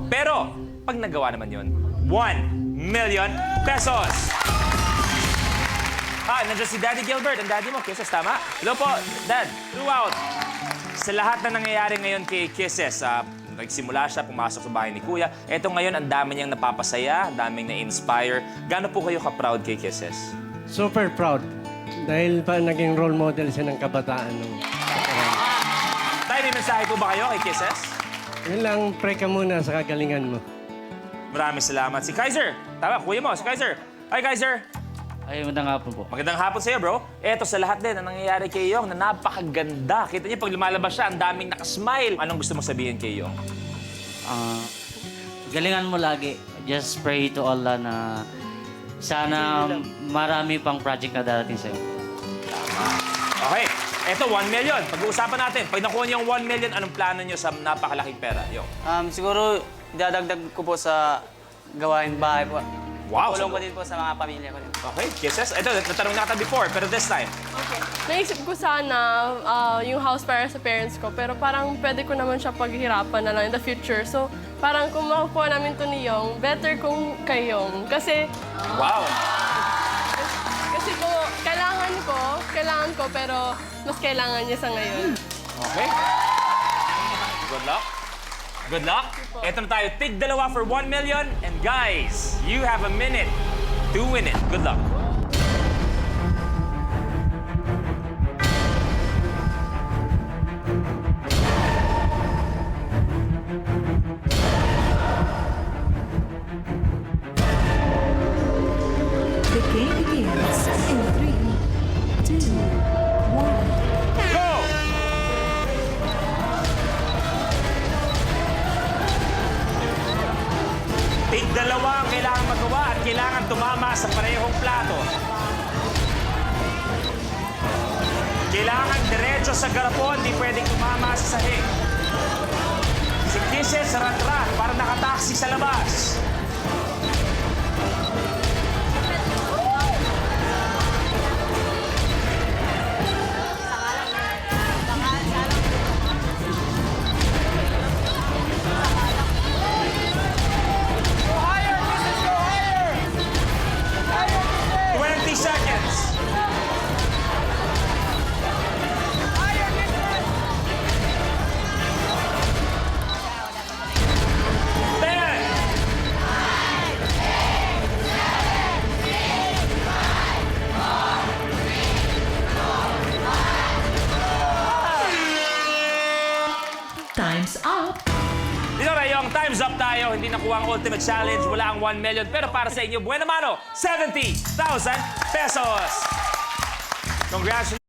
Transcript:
Pero, pag nagawa naman yun, 1 million pesos! Nandiyan si Daddy Gilbert, ang daddy mo, Kisses, tama? Hello po, Dad, throughout. Sa lahat na nangyayari ngayon kay Kisses, nagsimula siya, pumasok sa bahay ni Kuya. Eto ngayon, ang dami niyang napapasaya, ang daming na-inspire. Gaano po kayo ka-proud kay Kisses? Super proud. Dahil pa naging role model siya ng kabataan. Tayo, may mensahe po ba kayo kay Kisses? Yun lang, pray ka muna sa kagalingan mo. Maraming salamat. Si Kaiser, tama, kuya mo, si Kaiser. Hi, Kaiser. Ay, magandang hapon po. Magandang hapon sa'yo, bro. Eto sa lahat din, ang nangyayari kay Yong na napakaganda. Kita niyo, pag lumalabas siya, ang daming nakasmile. Anong gusto mo sabihin kay Yong? Galingan mo lagi. Just pray to Allah na sana marami pang project na darating sa'yo. Okay, eto 1 million. Pag-uusapan natin, pag nakuha niyo yung 1 million, anong plano niyo sa napakalaking pera, Yong? Siguro, idadagdag ko po sa gawain bahay po. Wow! Tulong ko din po sa mga pamilya ko. Okay, Kisses. Ito, natanong na kita before, pero this time. Okay. Naisip ko sana yung house para sa parents ko, pero parang pwede ko naman siya paghirapan na lang in the future. So, parang kung makukuha namin to ni Yong, better kung kay Yong. Kasi Wow! po, kailangan ko, pero mas kailangan niya sa ngayon. Okay. Good luck. Good luck. Ito na tayo, tig dalawa for 1 million. And guys, you have a minute to win it. Good luck. The game begins in 3, 2, 1. Go! Tig dalawa ang kailangan magawa at kailangan tumama sa parehong plato. Kailangan diretso sa garapon, di pwedeng tumama sa sahig. Si Kisses sa rat-rat para nakataksi sa labas. Seconds. 10. Time's up! Dito Rayong, time's up tayo. Hindi nakuha ang ultimate challenge. Wala ang 1 million. Pero para sa inyo, buena mano, 70,000 pesos. Congratulations.